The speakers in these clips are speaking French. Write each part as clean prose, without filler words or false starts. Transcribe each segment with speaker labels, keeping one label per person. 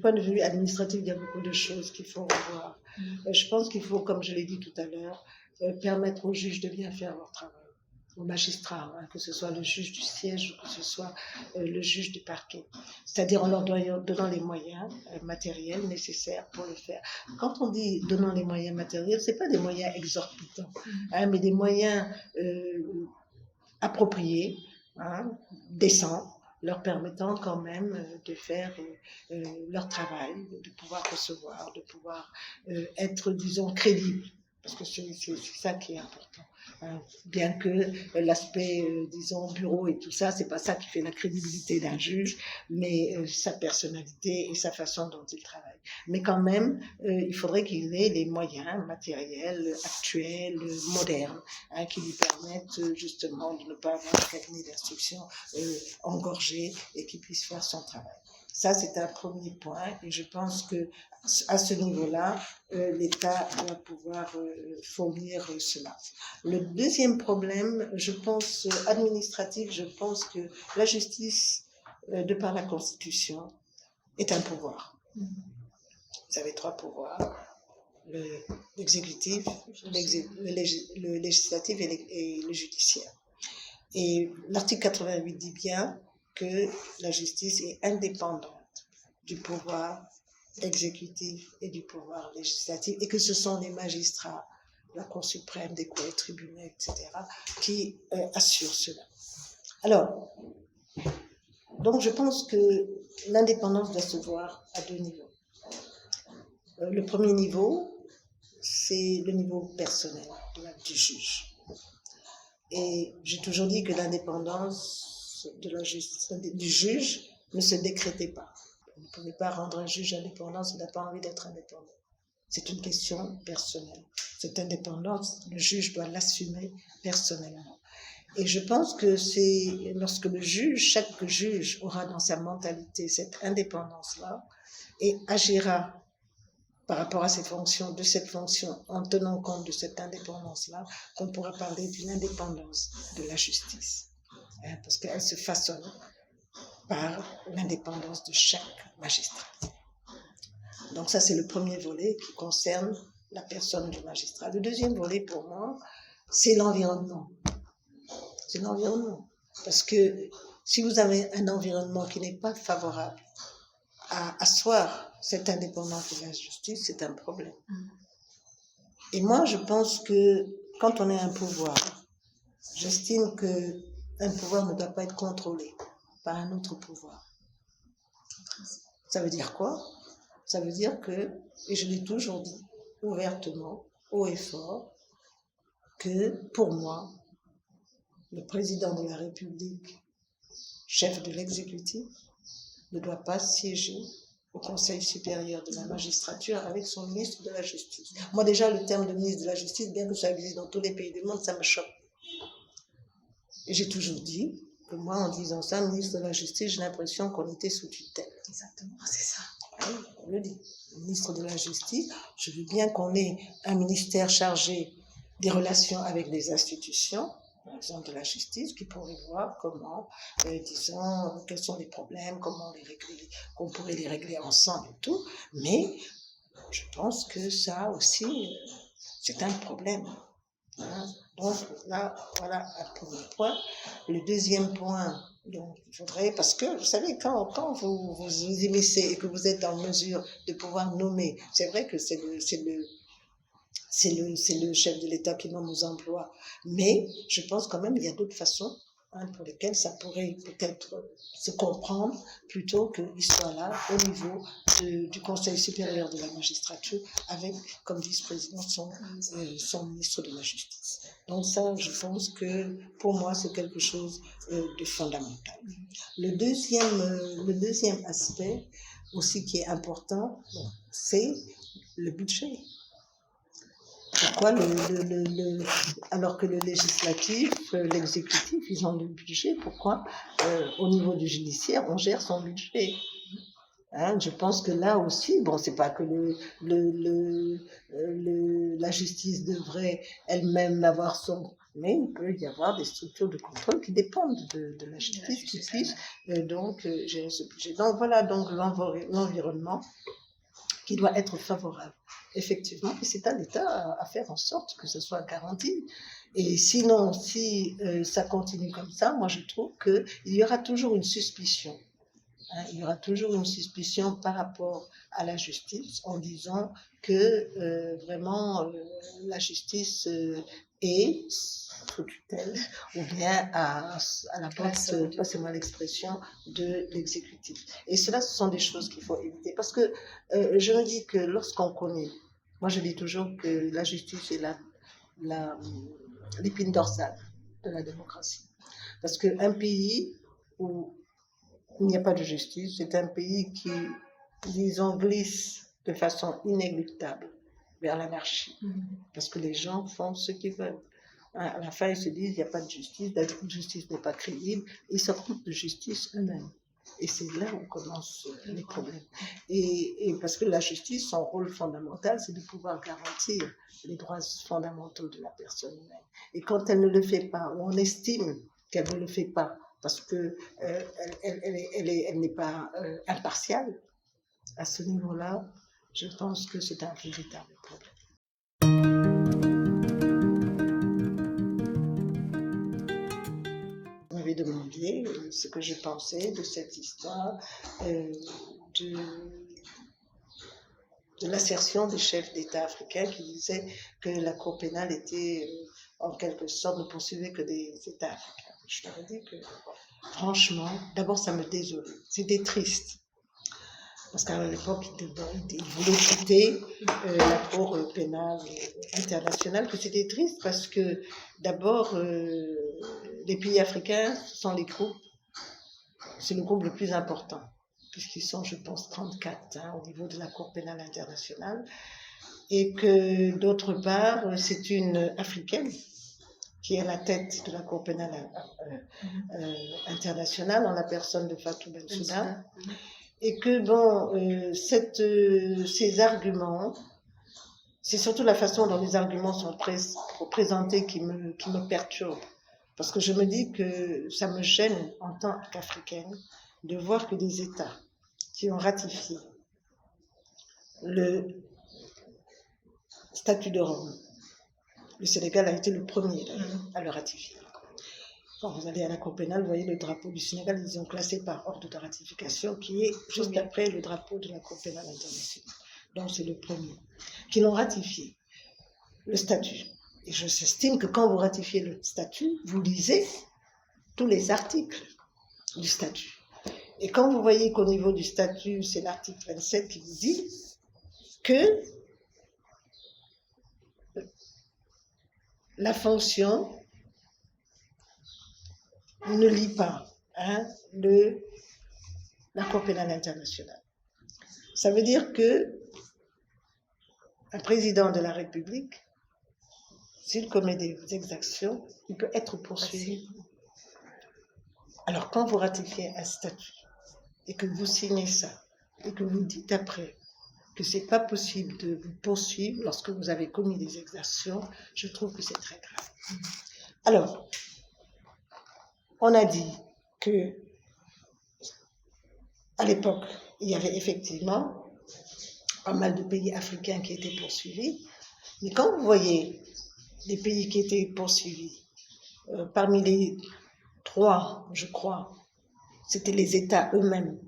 Speaker 1: point de vue administratif, il y a beaucoup de choses qu'il faut revoir. Je pense qu'il faut, comme je l'ai dit tout à l'heure, permettre aux juges de bien faire leur travail, aux magistrats, hein, que ce soit le juge du siège ou que ce soit le juge du parquet. C'est-à-dire en leur donnant les moyens matériels nécessaires pour le faire. Quand on dit donnant les moyens matériels, ce n'est pas des moyens exorbitants, hein, mais des moyens appropriés, hein, décents, leur permettant quand même de faire leur travail, de pouvoir recevoir, de pouvoir être, disons, crédible. Parce que c'est ça qui est important. Hein. Bien que l'aspect, disons, bureau et tout ça, c'est pas ça qui fait la crédibilité d'un juge, mais sa personnalité et sa façon dont il travaille. Mais quand même, il faudrait qu'il ait les moyens matériels, actuels, modernes, hein, qui lui permettent justement de ne pas avoir un cabinet d'instruction engorgé et qu'il puisse faire son travail. Ça, c'est un premier point et je pense que à ce niveau-là, l'État doit pouvoir fournir cela. Le deuxième problème, je pense, administratif, je pense que la justice, de par la Constitution, est un pouvoir. Vous avez 3 pouvoirs, l'exécutif, le législatif et le judiciaire. Et l'article 88 dit bien que la justice est indépendante du pouvoir exécutif et du pouvoir législatif, et que ce sont les magistrats, la Cour suprême, des cours et tribunaux, etc., qui assurent cela. Alors, donc je pense que l'indépendance doit se voir à 2 niveaux. Le premier niveau, c'est le niveau personnel du juge. Et j'ai toujours dit que l'indépendance du juge ne se décrétait pas. Vous ne pouvez pas rendre un juge indépendant s'il n'a pas envie d'être indépendant. C'est une question personnelle. Cette indépendance, le juge doit l'assumer personnellement. Et je pense que c'est lorsque chaque juge aura dans sa mentalité cette indépendance-là et agira par rapport à cette fonction, en tenant compte de cette indépendance-là, qu'on pourra parler d'une indépendance de la justice. Hein, parce qu'elle se façonne par l'indépendance de chaque magistrat. Donc ça, c'est le premier volet qui concerne la personne du magistrat. Le deuxième volet, pour moi, c'est l'environnement. C'est l'environnement. Parce que si vous avez un environnement qui n'est pas favorable à asseoir cette indépendance de la justice, c'est un problème. Et moi, je pense que quand on a un pouvoir, j'estime qu'un pouvoir ne doit pas être contrôlé par un autre pouvoir. Ça veut dire quoi? Ça veut dire que, et je l'ai toujours dit ouvertement, haut et fort, que pour moi, le président de la République, chef de l'exécutif, ne doit pas siéger au Conseil supérieur de la magistrature avec son ministre de la Justice. Moi déjà, le terme de ministre de la Justice, bien que ça existe dans tous les pays du monde, ça me choque. Et j'ai toujours dit que moi, en disant ça, ministre de la Justice, j'ai l'impression qu'on était sous tutelle.
Speaker 2: Exactement, c'est ça.
Speaker 1: Oui, on le dit. Ministre de la Justice, je veux bien qu'on ait un ministère chargé des relations avec les institutions, par exemple de la justice, qui pourrait voir comment, disons, quels sont les problèmes, comment les régler, qu'on pourrait les régler ensemble et tout. Mais je pense que ça aussi, c'est un problème. Hein. Donc là, voilà un premier point. Le deuxième point, donc, il faudrait, parce que vous savez, quand vous émissez et que vous êtes en mesure de pouvoir nommer, c'est vrai que c'est le chef de l'État qui nomme aux emplois, mais je pense quand même qu'il y a d'autres façons, hein, pour lesquelles ça pourrait peut-être se comprendre plutôt qu'il soit là au niveau du Conseil supérieur de la magistrature avec comme vice-président son ministre de la Justice. Donc ça, je pense que pour moi, c'est quelque chose de fondamental. Le deuxième aspect aussi qui est important, c'est le budget. Pourquoi alors que le législatif, l'exécutif, ils ont le budget, pourquoi au niveau du judiciaire, on gère son budget? Hein, je pense que là aussi, bon, c'est pas que la justice devrait elle-même avoir Mais il peut y avoir des structures de contrôle qui dépendent de la justice, qui puissent gérer ce budget. Donc voilà donc l'environnement qui doit être favorable. Effectivement, et c'est à l'État à faire en sorte que ce soit garanti. Et sinon, si ça continue comme ça, moi je trouve qu'il y aura toujours une suspicion. Hein, il y aura toujours une suspicion par rapport à la justice en disant que vraiment la justice est sous tutelle ou bien à la porte, passez-moi l'expression, de l'exécutif. Et cela, ce sont des choses qu'il faut éviter. Parce que je me dis que lorsqu'on connaît, moi je dis toujours que la justice est l'épine dorsale de la démocratie. Parce qu'un pays où il n'y a pas de justice, c'est un pays qui, disons, glisse de façon inéluctable vers l'anarchie. Parce que les gens font ce qu'ils veulent. À la fin, ils se disent, il n'y a pas de justice, la justice n'est pas crédible, ils se trompent de justice eux-mêmes. Et c'est là où commencent les problèmes. Et parce que la justice, son rôle fondamental, c'est de pouvoir garantir les droits fondamentaux de la personne humaine. Et quand elle ne le fait pas, ou on estime qu'elle ne le fait pas, parce qu'elle n'est pas impartiale, à ce niveau-là, je pense que c'est un véritable problème. Vous m'avez demandé ce que je pensais de cette histoire de l'assertion des chefs d'État africains qui disaient que la Cour pénale était en quelque sorte ne poursuivait que des États africains. Je leur ai dit que franchement, d'abord ça me désolait, c'était triste. Parce qu'à l'époque, ils voulaient quitter la Cour pénale internationale, que c'était triste parce que d'abord, les pays africains sont les groupes, c'est le groupe le plus important, puisqu'ils sont, je pense, 34 au niveau de la Cour pénale internationale, et que d'autre part, c'est une Africaine qui est à la tête de la Cour pénale internationale, en la personne de Fatou Bensouda. Et que, ces arguments, c'est surtout la façon dont les arguments sont présentés qui me perturbe. Parce que je me dis que ça me gêne en tant qu'Africaine de voir que des États qui ont ratifié le statut de Rome, le Sénégal a été le premier à le ratifier. Quand vous allez à la Cour pénale, vous voyez le drapeau du Sénégal, ils ont classé par ordre de ratification, qui est juste après le drapeau de la Cour pénale internationale. Donc c'est le premier. Qui l'ont ratifié, le statut. Et je s'estime que quand vous ratifiez le statut, vous lisez tous les articles du statut. Et quand vous voyez qu'au niveau du statut, c'est l'article 27 qui vous dit que la fonction ne lit pas la Cour pénale internationale. Ça veut dire que un président de la République, s'il commet des exactions, il peut être poursuivi. Alors quand vous ratifiez un statut et que vous signez ça et que vous dites après que c'est pas possible de vous poursuivre lorsque vous avez commis des exactions, je trouve que c'est très grave. Alors, on a dit que à l'époque, il y avait effectivement pas mal de pays africains qui étaient poursuivis, mais quand vous voyez les pays qui étaient poursuivis, parmi les 3, je crois, c'était les États eux-mêmes,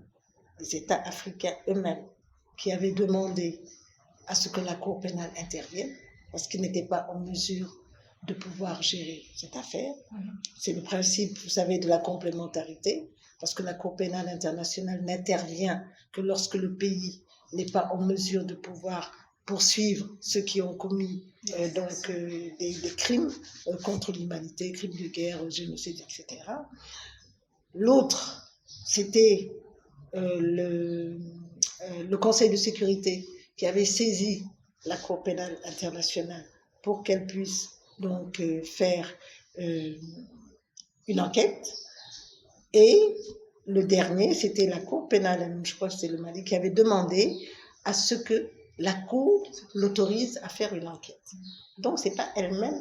Speaker 1: les États africains eux-mêmes, qui avaient demandé à ce que la Cour pénale intervienne, parce qu'ils n'étaient pas en mesure de pouvoir gérer cette affaire. C'est le principe, vous savez, de la complémentarité, parce que la Cour pénale internationale n'intervient que lorsque le pays n'est pas en mesure de pouvoir poursuivre ceux qui ont commis des crimes contre l'humanité, crimes de guerre, génocide, etc. L'autre, c'était le Conseil de sécurité qui avait saisi la Cour pénale internationale pour qu'elle puisse donc faire une enquête. Et le dernier, c'était la Cour pénale, je crois que c'est le Mali, qui avait demandé à ce que la Cour l'autorise à faire une enquête. Donc, ce n'est pas elle-même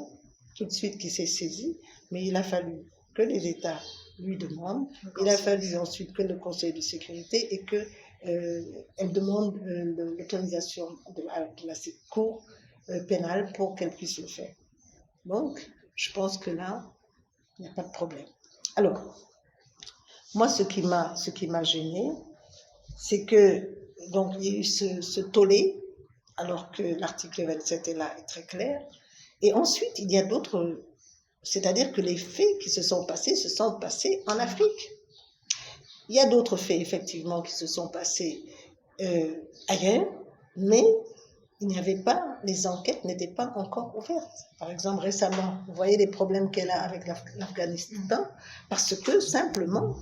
Speaker 1: tout de suite qui s'est saisi, mais il a fallu que les États lui demandent, il a fallu ensuite que le Conseil de sécurité et que elle demande l'autorisation de la Cour pénale pour qu'elle puisse le faire. Donc, je pense que là, il n'y a pas de problème. Alors, moi, ce qui m'a gênée, c'est que, donc, il y a eu ce tollé, alors que l'article 27 est là, est très clair. Et ensuite, il y a d'autres, c'est-à-dire que les faits qui se sont passés en Afrique. Il y a d'autres faits, effectivement, qui se sont passés ailleurs, mais il n'y avait pas, les enquêtes n'étaient pas encore ouvertes. Par exemple, récemment, vous voyez les problèmes qu'elle a avec l'Afghanistan, parce que simplement,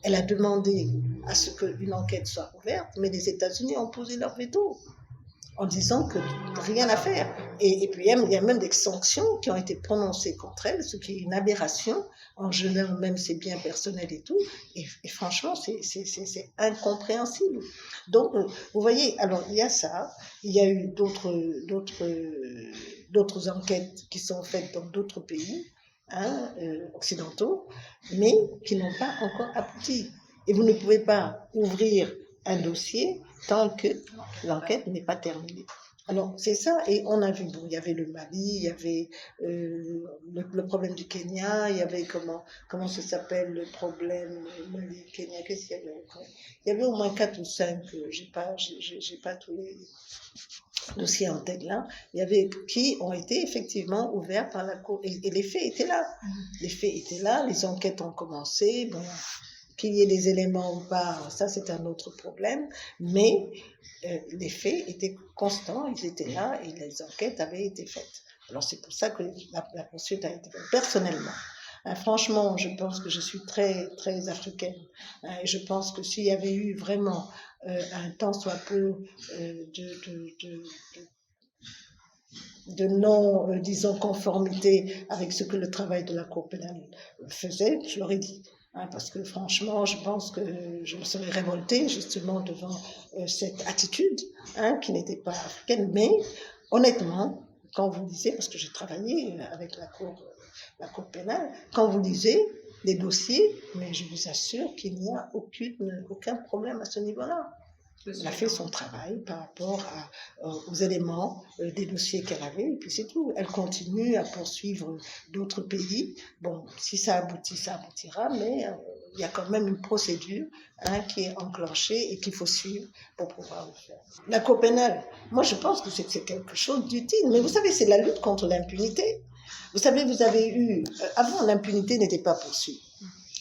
Speaker 1: elle a demandé à ce qu'une enquête soit ouverte, mais les États-Unis ont posé leur veto en disant que rien à faire. Et puis il y a même des sanctions qui ont été prononcées contre elle, ce qui est une aberration, en gelant même ses biens personnels et tout. Et franchement, c'est incompréhensible. Donc, vous voyez, alors il y a ça, il y a eu d'autres enquêtes qui sont faites dans d'autres pays occidentaux, mais qui n'ont pas encore abouti. Et vous ne pouvez pas ouvrir un dossier tant que l'enquête n'est pas terminée. Alors, c'est ça, et on a vu, bon, il y avait le Mali, il y avait le problème du Kenya, il y avait comment ça s'appelle, le problème Mali-Kenya, qu'est-ce qu'il y avait encore? Il y avait au moins 4 ou 5, j'ai pas tous les dossiers en tête là, il y avait qui ont été effectivement ouverts par la Cour, et les faits étaient là. Les faits étaient là, les enquêtes ont commencé, bon, qu'il y ait des éléments ou pas, ça c'est un autre problème, mais les faits étaient constants, ils étaient là et les enquêtes avaient été faites. Alors c'est pour ça que la poursuite a été faite. Personnellement, franchement, je pense que je suis très, très africaine, et je pense que s'il y avait eu vraiment un tant soit peu de non, disons, conformité avec ce que le travail de la Cour pénale faisait, je l'aurais dit. Parce que franchement, je pense que je me serais révoltée justement devant cette attitude qui n'était pas africaine. Mais honnêtement, quand vous lisez, parce que j'ai travaillé avec la Cour pénale, quand vous lisez les dossiers, mais je vous assure qu'il n'y a aucun problème à ce niveau-là. Elle a fait son travail par rapport aux éléments des dossiers qu'elle avait, et puis c'est tout. Elle continue à poursuivre d'autres pays. Bon, si ça aboutit, ça aboutira, mais il y a quand même une procédure qui est enclenchée et qu'il faut suivre pour pouvoir le faire. La Cour pénale, moi je pense que c'est quelque chose d'utile, mais vous savez, c'est la lutte contre l'impunité. Vous savez, vous avez eu... avant, l'impunité n'était pas poursuivie.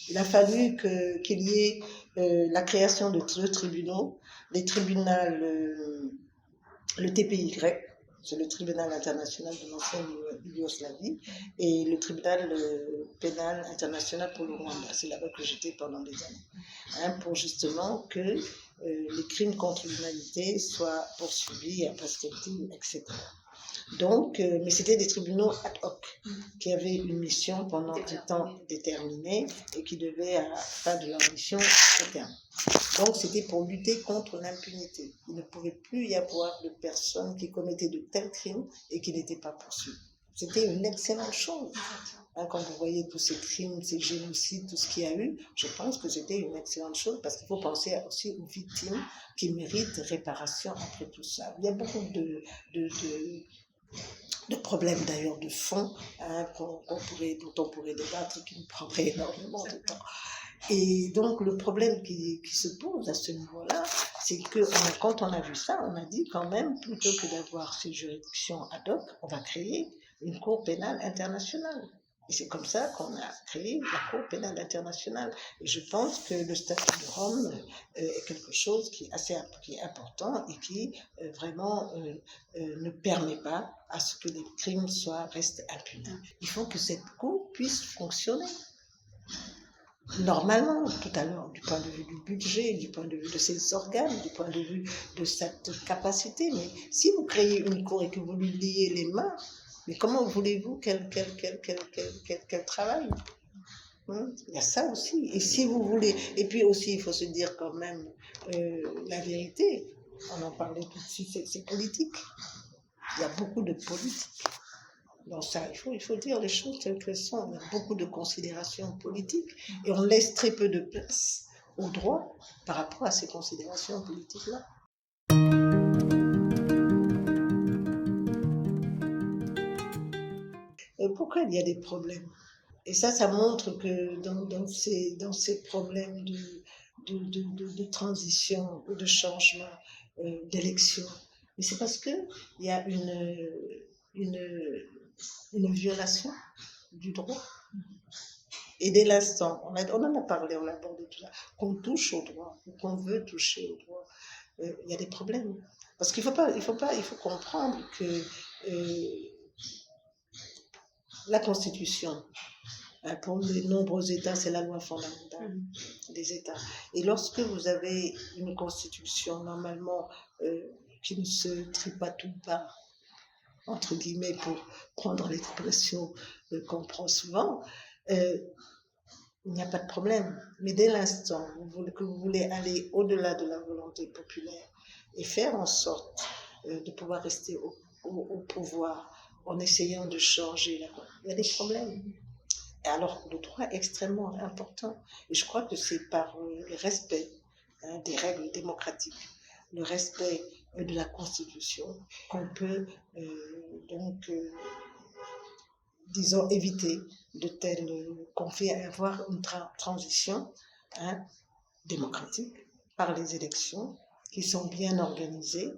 Speaker 1: Il a fallu qu'il y ait la création de 2 tribunaux, les tribunaux, le TPY, c'est le tribunal international de l'ancienne Yougoslavie, et le tribunal pénal international pour le Rwanda. C'est là-bas que j'étais pendant des années, pour justement que les crimes contre l'humanité soient poursuivis à prescriptive, etc. Donc, mais c'était des tribunaux ad hoc qui avaient une mission pendant un temps déterminé et qui devaient, à la fin de leur mission, se terminer. Donc, c'était pour lutter contre l'impunité. Il ne pouvait plus y avoir de personnes qui commettaient de tels crimes et qui n'étaient pas poursuivies. C'était une excellente chose. Quand vous voyez tous ces crimes, ces génocides, tout ce qu'il y a eu, je pense que c'était une excellente chose parce qu'il faut penser aussi aux victimes qui méritent réparation après tout ça. Il y a beaucoup de problèmes d'ailleurs de fond dont on pourrait débattre, qui nous prendrait énormément de temps. Et donc le problème qui se pose à ce niveau-là, c'est que quand on a vu ça, on a dit quand même, plutôt que d'avoir ces juridictions ad hoc, on va créer une Cour pénale internationale. Et c'est comme ça qu'on a créé la Cour pénale internationale. Et je pense que le statut de Rome est quelque chose qui est important et qui vraiment ne permet pas à ce que les crimes restent impunis. Il faut que cette Cour puisse fonctionner normalement, tout à l'heure, du point de vue du budget, du point de vue de ses organes, du point de vue de cette capacité. Mais si vous créez une Cour et que vous lui liez les mains, mais comment voulez-vous qu'elle travaille? Il y a ça aussi. Et si vous voulez, et puis aussi, il faut se dire quand même la vérité. On en parlait tout de suite, c'est politique. Il y a beaucoup de politique. Donc ça, il faut dire les choses telles qu'elles sont. Il y a beaucoup de considérations politiques et on laisse très peu de place au droit par rapport à ces considérations politiques-là. Et pourquoi il y a des problèmes? Et ça montre que dans ces problèmes de transition ou de changement d'élection, mais c'est parce qu'il y a une, une violation du droit. Et dès l'instant, on en a parlé, on l'a abordé tout ça, qu'on touche au droit, ou qu'on veut toucher au droit, il y a des problèmes. Parce qu'il faut comprendre que la Constitution, pour de nombreux États, c'est la loi fondamentale des États. Et lorsque vous avez une Constitution, normalement, qui ne se tripatou pas, entre guillemets, pour prendre l'expression qu'on prend souvent, il n'y a pas de problème. Mais dès l'instant que vous voulez aller au-delà de la volonté populaire et faire en sorte de pouvoir rester au pouvoir en essayant de changer la loi, il y a des problèmes. Et alors, le droit est extrêmement important. Et je crois que c'est par le respect des règles démocratiques, le respect de la Constitution, qu'on peut disons, éviter de tels conflits et avoir une transition démocratique par les élections qui sont bien organisées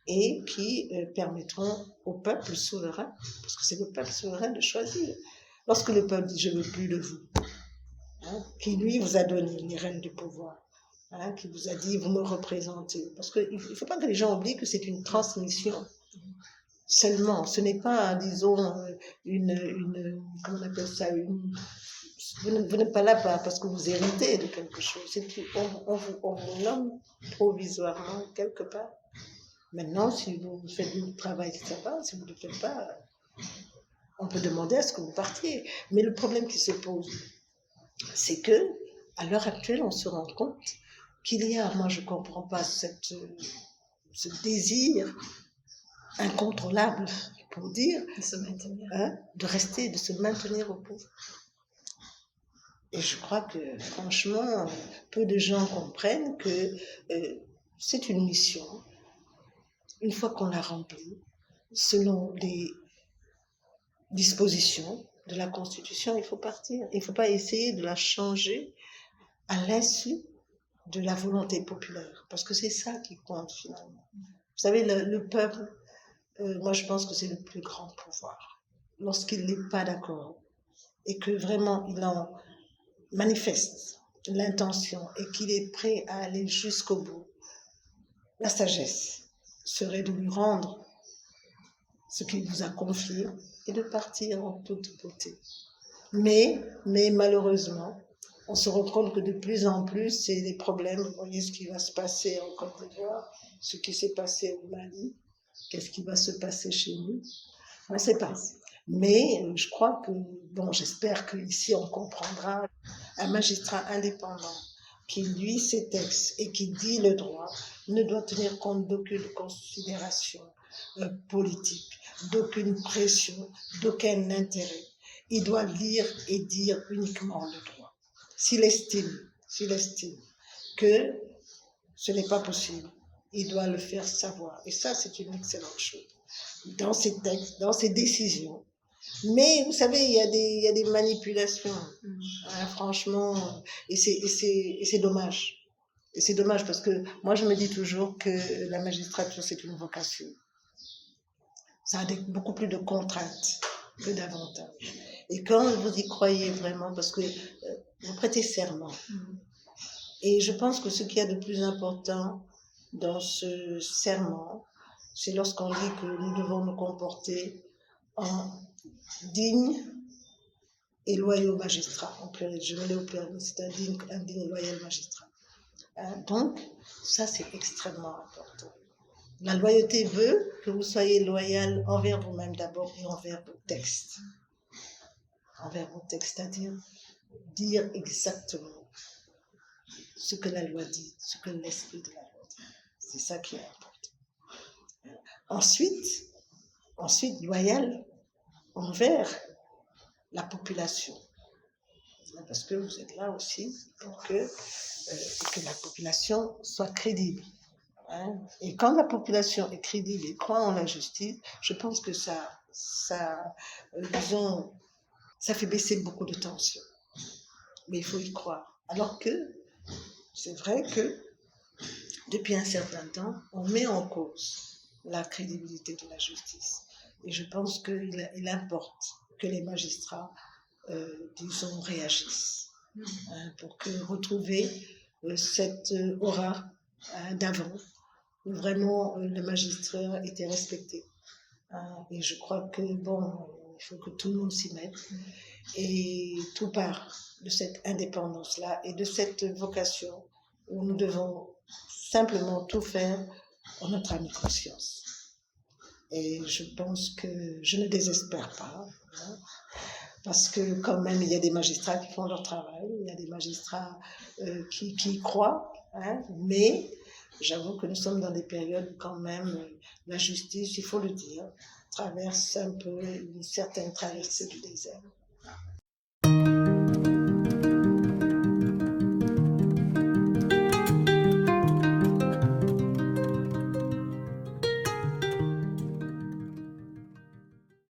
Speaker 1: et qui permettront au peuple souverain, parce que c'est le peuple souverain de choisir. Lorsque le peuple dit « je ne veux plus de vous », qui lui vous a donné les rênes du pouvoir, qui vous a dit « vous me représentez », parce qu'il ne faut pas que les gens oublient que c'est une transmission. Seulement, ce n'est pas, disons, comment on appelle ça, vous n'êtes pas là parce que vous héritez de quelque chose, on vous nomme provisoirement quelque part. Maintenant, si vous faites du travail, ça va, si vous ne le faites pas, on peut demander à ce que vous partiez. Mais le problème qui se pose, c'est que, à l'heure actuelle, on se rend compte qu'il y a, moi je ne comprends pas ce désir incontrôlable, pour dire, de rester, de se maintenir au pouvoir. Et je crois que, franchement, peu de gens comprennent que c'est une mission. Une fois qu'on l'a remplie, selon les dispositions de la Constitution, il faut partir. Il ne faut pas essayer de la changer à l'insu de la volonté populaire, parce que c'est ça qui compte finalement. Vous savez, le peuple, moi je pense que c'est le plus grand pouvoir. Lorsqu'il n'est pas d'accord et que vraiment il en manifeste l'intention et qu'il est prêt à aller jusqu'au bout, la sagesse serait de lui rendre ce qu'il vous a confié et de partir en toute beauté. Mais malheureusement, on se rend compte que de plus en plus, c'est des problèmes. Vous voyez ce qui va se passer en Côte d'Ivoire, ce qui s'est passé au Mali, qu'est-ce qui va se passer chez nous, on ne sait pas. Mais je crois que, j'espère qu'ici on comprendra un magistrat indépendant qui lit ses textes et qui dit le droit ne doit tenir compte d'aucune considération politique, d'aucune pression, d'aucun intérêt. Il doit lire et dire uniquement le droit. S'il estime que ce n'est pas possible, il doit le faire savoir. Et ça, c'est une excellente chose. Dans ses textes, dans ses décisions. Mais vous savez, il y a des manipulations, franchement, et c'est dommage. Et c'est dommage parce que moi, je me dis toujours que la magistrature, c'est une vocation. Ça a beaucoup plus de contraintes que d'avantages. Et quand vous y croyez vraiment, parce que vous prêtez serment, et je pense que ce qu'il y a de plus important dans ce serment, c'est lorsqu'on dit que nous devons nous comporter en dignes et loyaux magistrats. En pluriel, je mets au pluriel, c'est un digne et loyal magistrat. Donc, ça c'est extrêmement important. La loyauté veut que vous soyez loyal envers vous-même d'abord et envers vos textes. Envers vos textes, c'est-à-dire dire exactement ce que la loi dit, ce que l'esprit de la loi dit. C'est ça qui est important. Ensuite, loyal, envers la population. Parce que vous êtes là aussi pour que la population soit crédible. Hein. Et quand la population est crédible et croit en la justice, je pense que disons, ça fait baisser beaucoup de tensions. Mais il faut y croire. Alors que c'est vrai que depuis un certain temps, on met en cause la crédibilité de la justice. Et je pense qu'il importe que les magistrats, disons, réagissent pour retrouver cette aura d'avant, où vraiment le magistrat était respecté. Et je crois que, bon, il faut que tout le monde s'y mette. Et tout part de cette indépendance-là et de cette vocation où nous devons simplement tout faire en notre âme et conscience. Et je pense que je ne désespère pas, hein, parce que quand même, il y a des magistrats qui font leur travail, il y a des magistrats qui y croient, hein, mais j'avoue que nous sommes dans des périodes où quand même la justice, il faut le dire, traverse un peu une certaine traversée du désert.